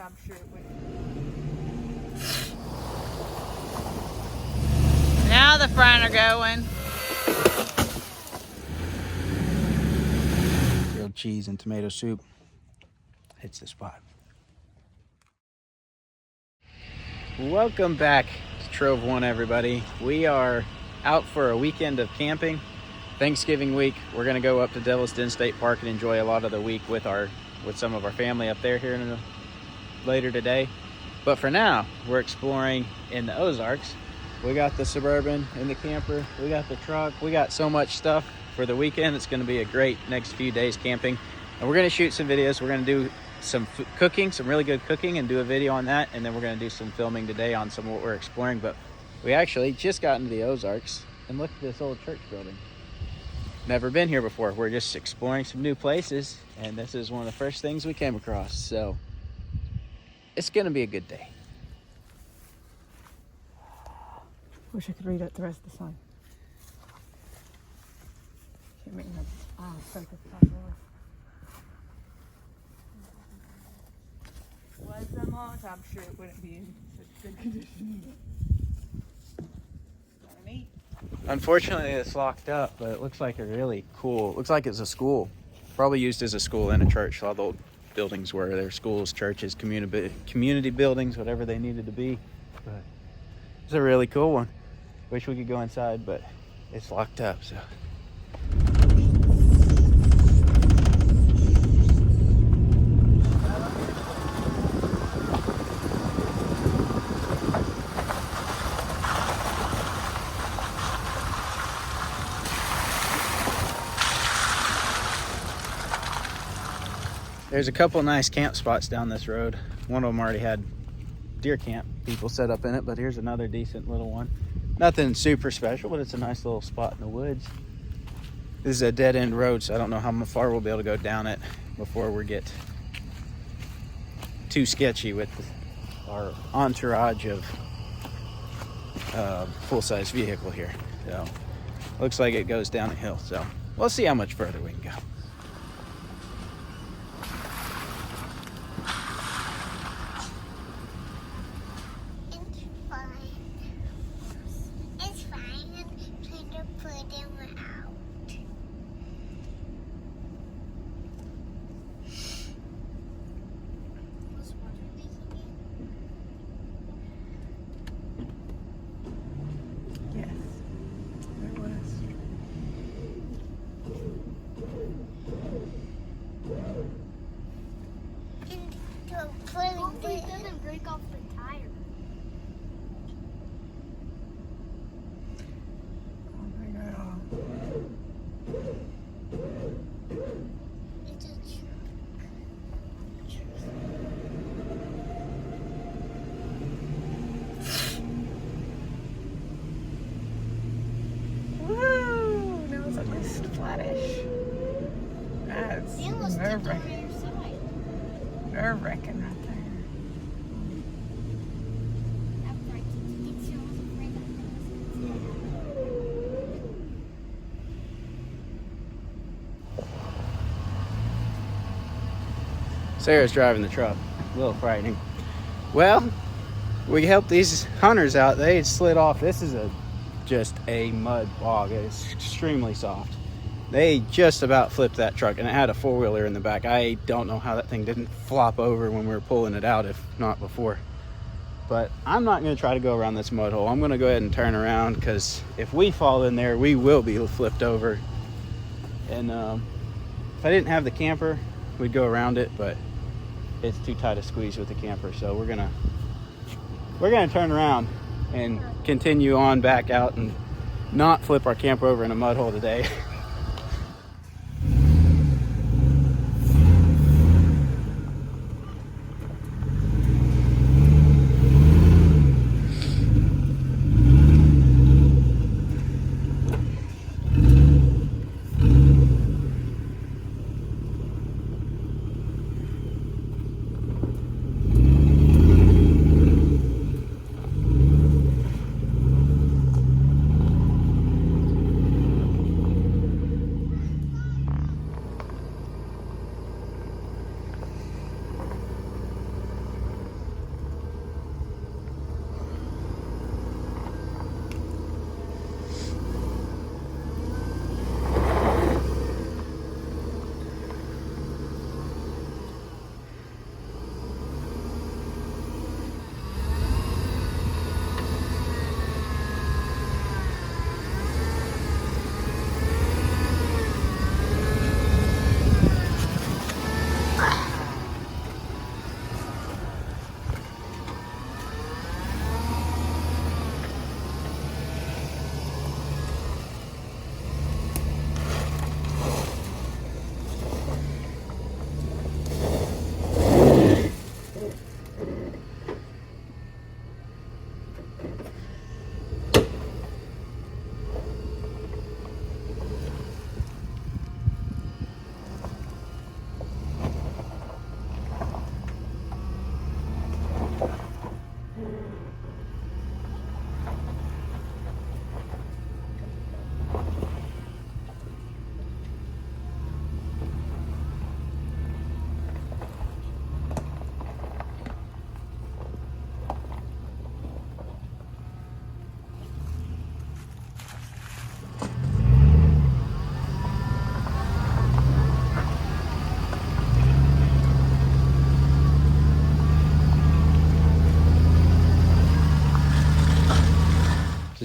I'm sure it would. Now the front are going. Grilled cheese and tomato soup hits the spot. Welcome back to Trove One, everybody. We are out for a weekend of camping. Thanksgiving week, we're gonna go up to Devil's Den State Park and enjoy a lot of the week with some of our family up there here later today. But for now, we're exploring in the Ozarks. We got the Suburban and the camper, we got the truck, we got so much stuff for the weekend. It's gonna be a great next few days camping. And we're gonna shoot some videos. We're gonna do some cooking, some really good cooking, and do a video on that. And then we're gonna do some filming today on some of what we're exploring. But we actually just got into the Ozarks and look at this old church building. Never been here before. We're just exploring some new places, and this is one of the first things we came across. So it's gonna be a good day. Wish I could read out the rest of the sign. Can't make that. Ah, something. Was the mulch, I'm sure it wouldn't be in such good condition. Unfortunately, it's locked up, but it looks like a really cool, looks like it's a school. Probably used as a school and a church. All the old buildings were their schools, churches, community buildings, whatever they needed to be. But it's a really cool one. Wish we could go inside, but it's locked up, so. There's a couple nice camp spots down this road. One of them already had deer camp people set up in it, but here's another decent little one. Nothing super special, but it's a nice little spot in the woods. This is a dead end road, so I don't know how far we'll be able to go down it before we get too sketchy with our entourage of full-size vehicle here. So looks like it goes down a hill, so we'll see how much further we can go. Hopefully it doesn't break off the tire. Oh my God. It's a Woo! Now it's like this flattish. That's nerve-wracking. Nerve-wracking right there. Sarah's driving the truck. A little frightening. Well, we helped these hunters out. They had slid off. This is just a mud bog. It's extremely soft. They just about flipped that truck, and it had a four-wheeler in the back. I don't know how that thing didn't flop over when we were pulling it out, if not before. But I'm not going to try to go around this mud hole. I'm going to go ahead and turn around, because if we fall in there, we will be flipped over. And if I didn't have the camper, we'd go around it, but it's too tight a squeeze with the camper. So we're gonna turn around and continue on back out and not flip our camper over in a mud hole today.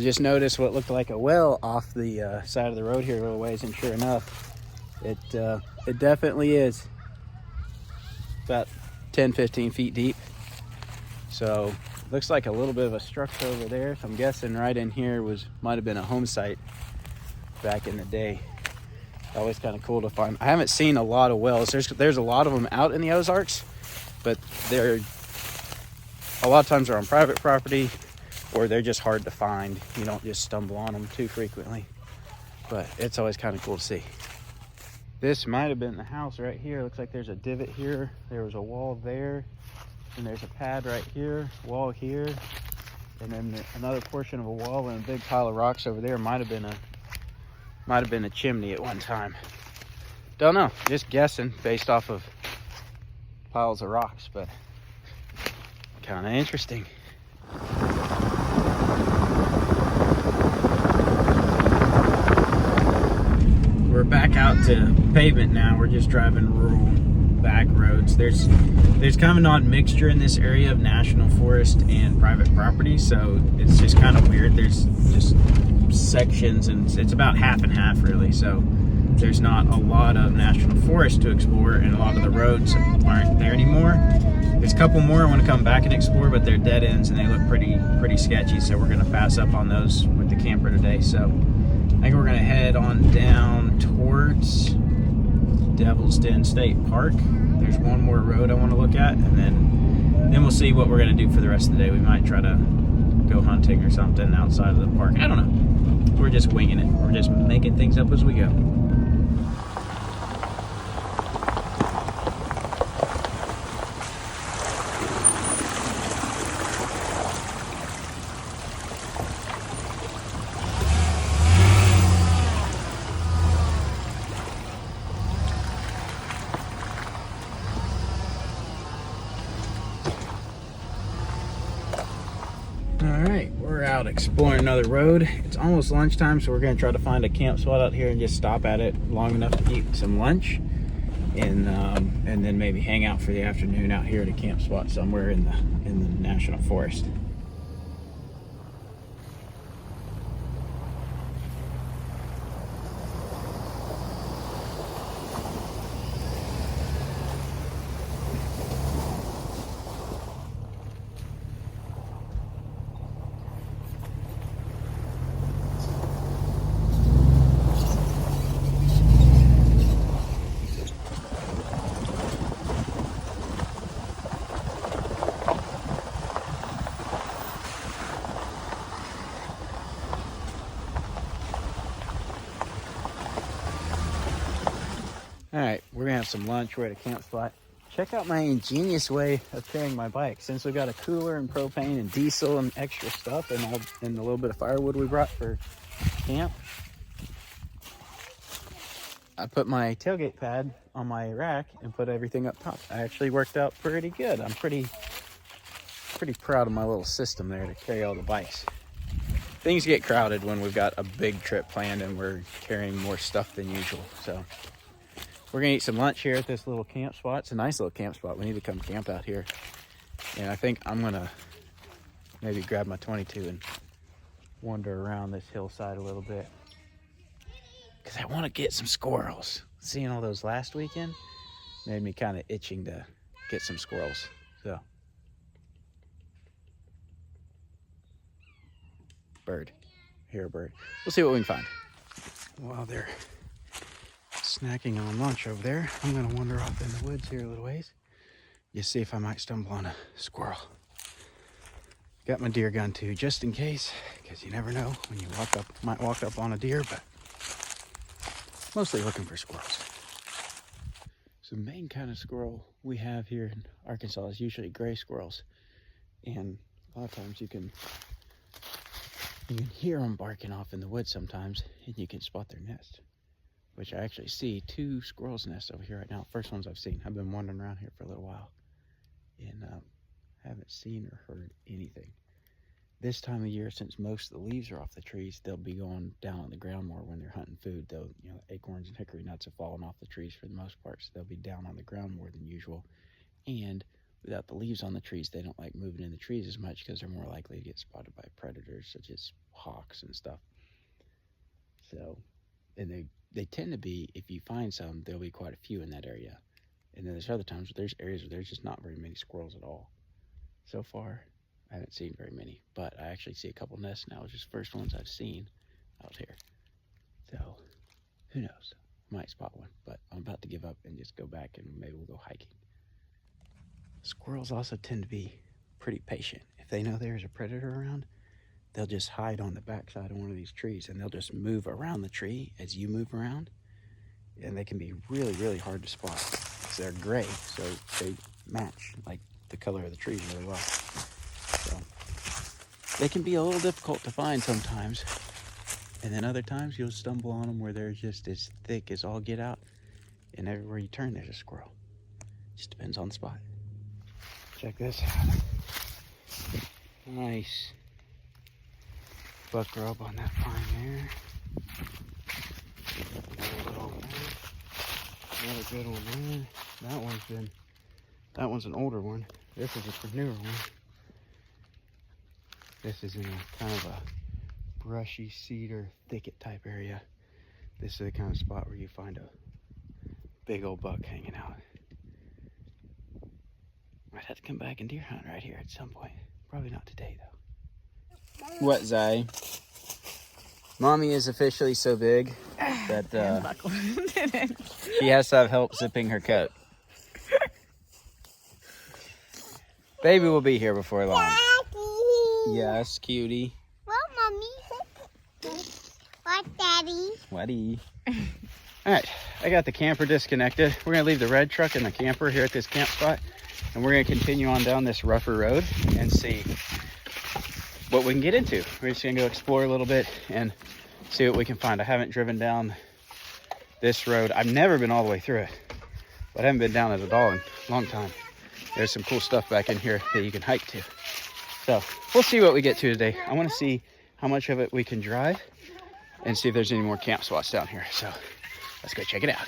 just noticed what looked like a well off the side of the road here a little ways, and sure enough, it definitely is about 10-15 feet deep. So looks like a little bit of a structure over there. So I'm guessing right in here might have been a home site back in the day. Always kind of cool to find. I haven't seen a lot of wells. There's a lot of them out in the Ozarks, but they're a lot of times they're on private property, or they're just hard to find. You don't just stumble on them too frequently, but it's always kind of cool to see. This might have been the house right here. Looks like there's a divot here. There was a wall there, and there's a pad right here, wall here, and then another portion of a wall and a big pile of rocks over there. Might have been a chimney at one time. Don't know, just guessing based off of piles of rocks, but kind of interesting. We're back out to pavement now. We're just driving rural back roads. There's kind of an odd mixture in this area of national forest and private property, so it's just kind of weird. There's just sections, and it's about half and half really, so there's not a lot of national forest to explore, and a lot of the roads aren't there anymore. There's a couple more I want to come back and explore, but they're dead ends and they look pretty sketchy, so we're going to pass up on those with the camper today. So I think we're going to head on down towards Devil's Den State Park. There's one more road I want to look at, and then we'll see what we're going to do for the rest of the day. We might try to go hunting or something outside of the park. I don't know. We're just winging it. We're just making things up as we go. Alright, we're out exploring another road. It's almost lunchtime, so we're going to try to find a camp spot out here and just stop at it long enough to eat some lunch, and then maybe hang out for the afternoon out here at a camp spot somewhere in the national forest. Alright, we're gonna have some lunch. We're at a camp spot. Check out my ingenious way of carrying my bike. Since we got a cooler and propane and diesel and extra stuff and a little bit of firewood we brought for camp, I put my tailgate pad on my rack and put everything up top. It actually worked out pretty good. I'm pretty proud of my little system there to carry all the bikes. Things get crowded when we've got a big trip planned and we're carrying more stuff than usual. So we're gonna eat some lunch here at this little camp spot. It's a nice little camp spot. We need to come camp out here. And I think I'm gonna maybe grab my 22 and wander around this hillside a little bit, because I want to get some squirrels. Seeing all those last weekend made me kind of itching to get some squirrels. So, bird. Hear a bird. We'll see what we can find. While they're snacking on lunch over there, I'm going to wander off in the woods here a little ways. Just see if I might stumble on a squirrel. Got my deer gun too, just in case, because you never know when you might walk up on a deer, but mostly looking for squirrels. So the main kind of squirrel we have here in Arkansas is usually gray squirrels. And a lot of times you can hear them barking off in the woods sometimes, and you can spot their nest, which I actually see 2 squirrels' nests over here right now. First ones I've seen. I've been wandering around here for a little while, and haven't seen or heard anything. This time of year, since most of the leaves are off the trees, they'll be going down on the ground more when they're hunting food. They'll, acorns and hickory nuts have fallen off the trees for the most part, so they'll be down on the ground more than usual. And without the leaves on the trees, they don't like moving in the trees as much because they're more likely to get spotted by predators such as hawks and stuff. So, and they tend to be, if you find some, there'll be quite a few in that area. And then there's other times where there's areas where there's just not very many squirrels at all. So far, I haven't seen very many, but I actually see a couple nests now, which is the first ones I've seen out here. So, who knows? Might spot one, but I'm about to give up and just go back and maybe we'll go hiking. Squirrels also tend to be pretty patient. If they know there's a predator around, they'll just hide on the backside of one of these trees and they'll just move around the tree as you move around. And they can be really, really hard to spot because they're gray, so they match like the color of the trees really well. So they can be a little difficult to find sometimes. And then other times you'll stumble on them where they're just as thick as all get out. And everywhere you turn, there's a squirrel. Just depends on the spot. Check this out. Nice buck rub on that pine there. Another good one there. That one's an older one. This is a newer one. This is in a kind of a brushy cedar thicket type area. This is the kind of spot where you find a big old buck hanging out. Might have to come back and deer hunt right here at some point. Probably not today though. What, Zai? Mommy is officially so big that she has to have help zipping her coat. Baby will be here before long. Daddy. Yes, cutie. What, Mommy? What, Daddy? Whatty? All right, I got the camper disconnected. We're gonna leave the red truck in the camper here at this camp spot, and we're gonna continue on down this rougher road and see what we can get into. We're just gonna go explore a little bit and see what we can find. I haven't driven down this road. I've never been all the way through it, but I haven't been down it at all in a long time. There's some cool stuff back in here that you can hike to. So we'll see what we get to today. I want to see how much of it we can drive and see if there's any more camp spots down here. So let's go check it out.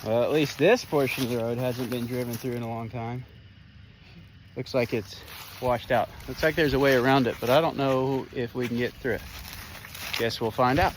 Well, at least this portion of the road hasn't been driven through in a long time. Looks like it's washed out. Looks like there's a way around it, but I don't know if we can get through it. Guess we'll find out.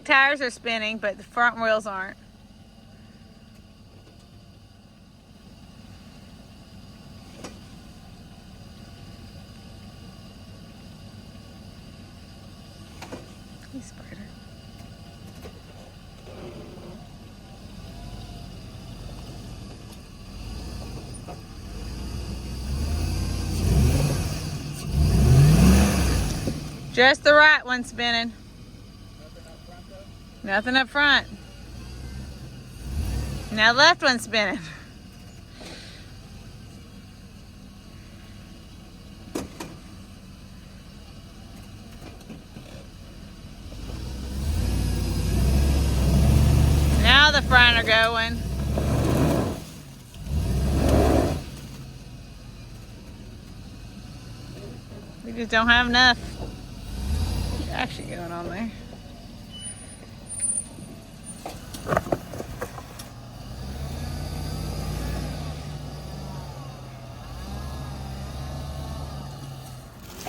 tires are spinning, but the front wheels aren't. He's spreader. Just the right one spinning. Nothing up front. Now left one spinning. Now the front are going. We just don't have enough action going on there.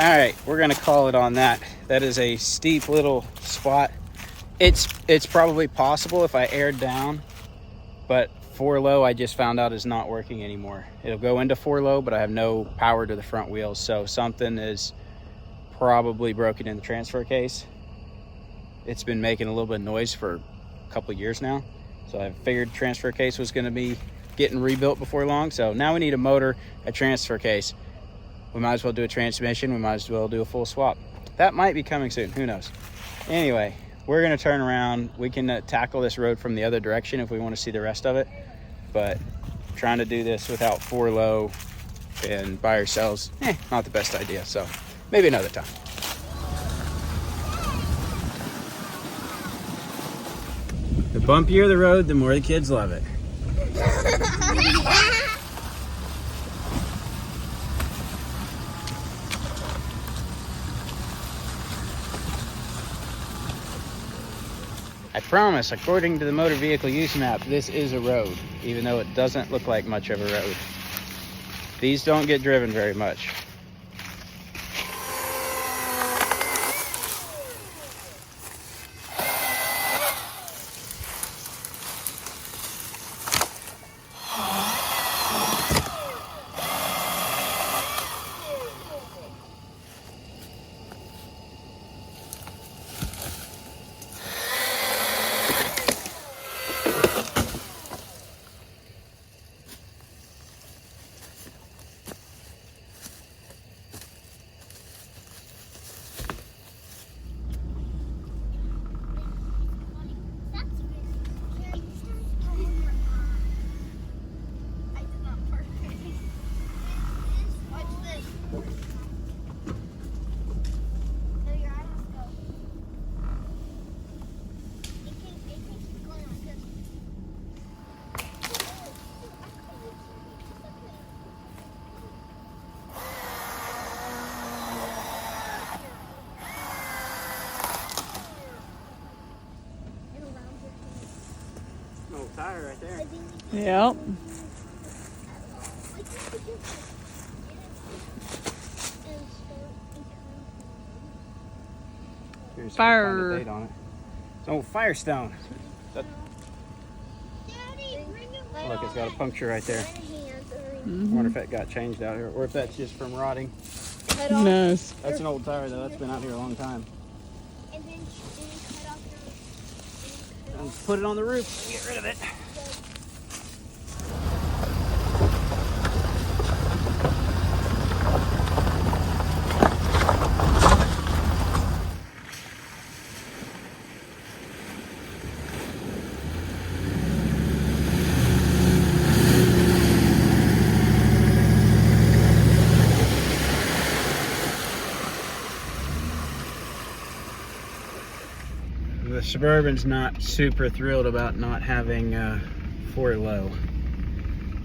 All right, we're gonna call it on that. That is a steep little spot. It's probably possible if I aired down, but 4 low I just found out is not working anymore. It'll go into 4 low, but I have no power to the front wheels, so something is probably broken in the transfer case. It's been making a little bit of noise for a couple of years now, so I figured transfer case was going to be getting rebuilt before long. So now we need a motor, a transfer case. We might as well do a transmission. We might as well do a full swap. That might be coming soon, who knows. Anyway, we're going to turn around. We can tackle this road from the other direction if we want to see the rest of it, but trying to do this without 4 low and by ourselves, not the best idea. So maybe another time. The bumpier the road, the more the kids love it. I promise, according to the motor vehicle use map, this is a road, even though it doesn't look like much of a road. These don't get driven very much. Tire right there. Yep. Here's Fire. a date on it. It's an old Firestone. That, look, it's got a puncture right there. I wonder if that got changed out here, or if that's just from rotting. Who knows? That's an old tire though. That's been out here a long time. And put it on the roof and get rid of it. The Suburban's not super thrilled about not having 4 low.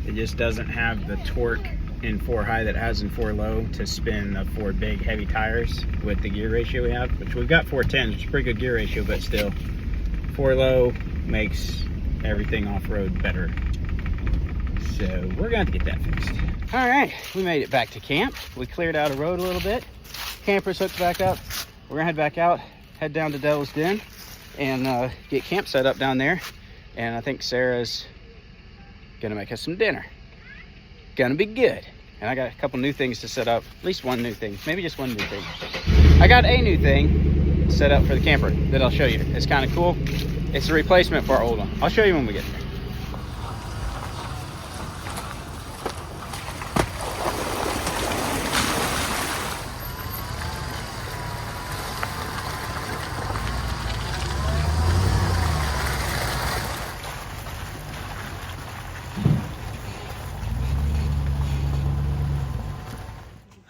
It just doesn't have the torque in 4 high that it has in 4 low to spin the 4 big heavy tires with the gear ratio we have, which we've got 410s, which is a pretty good gear ratio, but still 4 low makes everything off-road better. So we're going to get that fixed. All right, we made it back to camp. We cleared out a road a little bit. Camper's hooked back up. We're gonna head back out, head down to Devil's Den. and get camp set up down there. And I think Sarah's gonna make us some dinner. Gonna be good. And I got a couple new things to set up. At least one new thing, maybe just one new thing. I got a new thing set up for the camper that I'll show you. It's kind of cool. It's a replacement for our old one. I'll show you when we get there.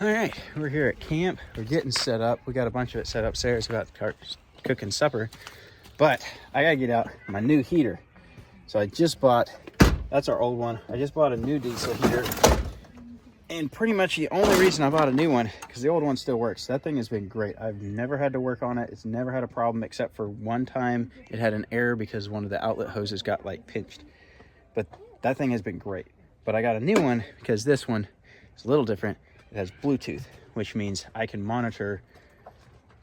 All right, we're here at camp. We're getting set up. We got a bunch of it set up. Sarah's about to start cooking supper, but I gotta get out my new heater. So I just bought, that's our old one. I just bought a new diesel heater, and pretty much the only reason I bought a new one, because the old one still works. That thing has been great. I've never had to work on it. It's never had a problem, except for one time it had an error because one of the outlet hoses got like pinched. But that thing has been great. But I got a new one because this one is a little different. It has Bluetooth, which means I can monitor,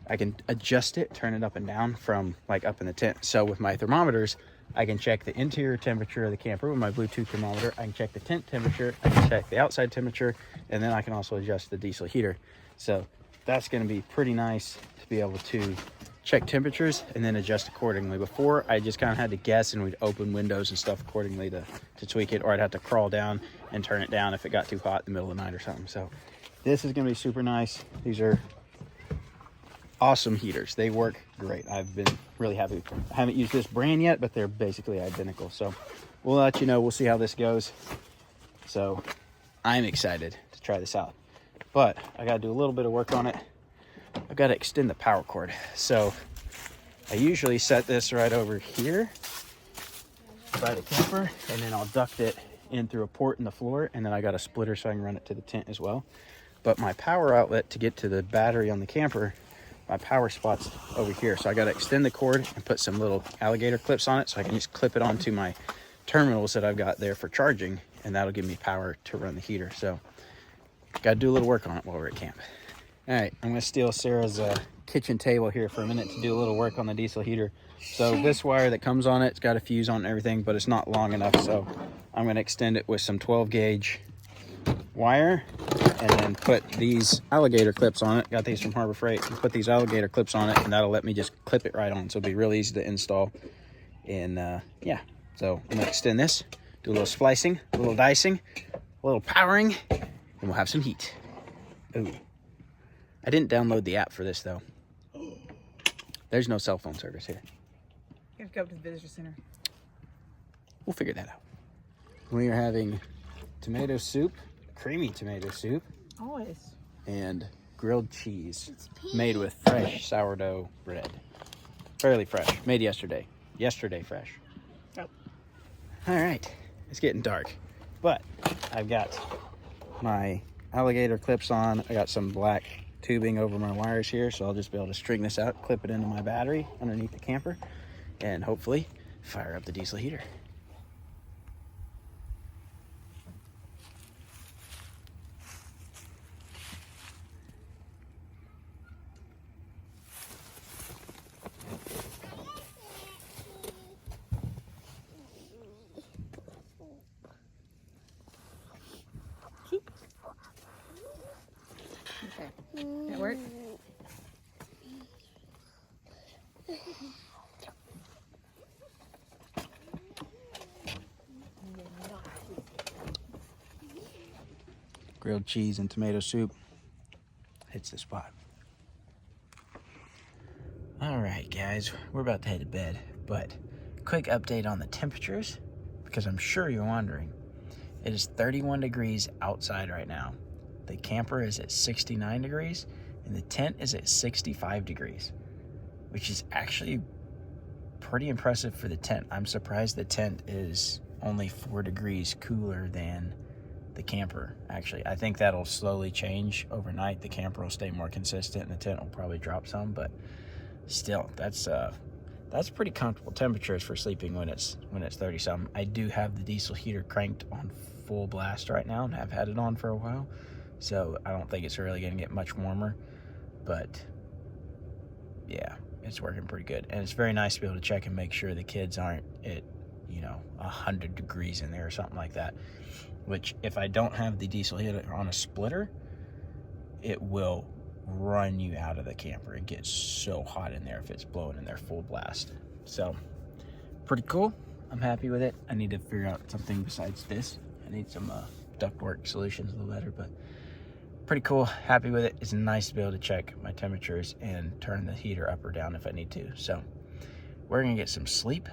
I can adjust it, turn it up and down from like up in the tent. So with my thermometers, I can check the interior temperature of the camper with my Bluetooth thermometer. I can check the tent temperature, I can check the outside temperature, and then I can also adjust the diesel heater. So that's gonna be pretty nice to be able to check temperatures and then adjust accordingly. Before, I just kind of had to guess, and we'd open windows and stuff accordingly to tweak it, or I'd have to crawl down and turn it down if it got too hot in the middle of the night or something. So this is gonna be super nice. These are awesome heaters. They work great. I've been really happy. I haven't used this brand yet, but they're basically identical. So we'll let you know. We'll see how this goes. So I'm excited to try this out, but I gotta do a little bit of work on it. I've got to extend the power cord. So I usually set this right over here by the camper, and then I'll duct it in through a port in the floor, and then I got a splitter so I can run it to the tent as well. But my power outlet to get to the battery on the camper, my power spot's over here. So I got to extend the cord and put some little alligator clips on it so I can just clip it onto my terminals that I've got there for charging, and that'll give me power to run the heater. So got to do a little work on it while we're at camp. All right, I'm gonna steal Sarah's kitchen table here for a minute to do a little work on the diesel heater. So this wire that comes on it's got a fuse on and everything, but it's not long enough. So I'm gonna extend it with some 12 gauge wire, and then put these alligator clips on it. Got these from Harbor Freight. And put these alligator clips on it, and that'll let me just clip it right on. So it'll be real easy to install. And yeah, so I'm gonna extend this, do a little splicing, a little dicing, a little powering, and we'll have some heat. Ooh. I didn't download the app for this though. There's no cell phone service here. You have to go up to the visitor center. We'll figure that out. We are having tomato soup, creamy tomato soup, Always. and grilled cheese made with fresh sourdough bread. Fairly fresh, made yesterday. Yesterday fresh. Oh. All right, it's getting dark, but I've got my alligator clips on. I got some black tubing over my wires here, so I'll just be able to string this out, clip it into my battery underneath the camper, and hopefully fire up the diesel heater. Okay. Did it work? Grilled cheese and tomato soup hits the spot. All right, guys, we're about to head to bed, but quick update on the temperatures, because I'm sure you're wondering. It is 31 degrees outside right now. The camper is at 69 degrees, and the tent is at 65 degrees, which is actually pretty impressive for the tent. I'm surprised the tent is only 4 degrees cooler than the camper. Actually, I think that'll slowly change overnight. The camper will stay more consistent, and the tent will probably drop some, but still, that's pretty comfortable temperatures for sleeping when it's 30 something. I do have the diesel heater cranked on full blast right now, and have had it on for a while, so I don't think it's really going to get much warmer. But yeah, it's working pretty good. And it's very nice to be able to check and make sure the kids aren't at, 100 degrees in there or something like that. Which, if I don't have the diesel heater on a splitter, it will run you out of the camper. It gets so hot in there if it's blowing in there full blast. So, pretty cool. I'm happy with it. I need to figure out something besides this. I need some ductwork solutions a little better, but pretty cool. Happy with it. It's nice to be able to check my temperatures and turn the heater up or down if I need to. So we're gonna get some sleep,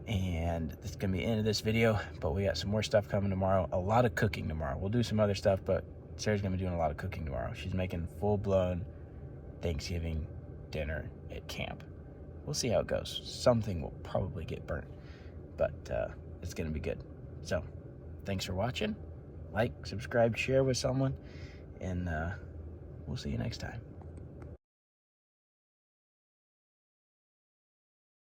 and this is gonna be the end of this video, but we got some more stuff coming tomorrow. A lot of cooking tomorrow. We'll do some other stuff, but Sarah's gonna be doing a lot of cooking tomorrow. She's making full-blown Thanksgiving dinner at camp. We'll see how it goes. Something will probably get burnt, but it's gonna be good. So thanks for watching. Like, subscribe, share with someone, and we'll see you next time.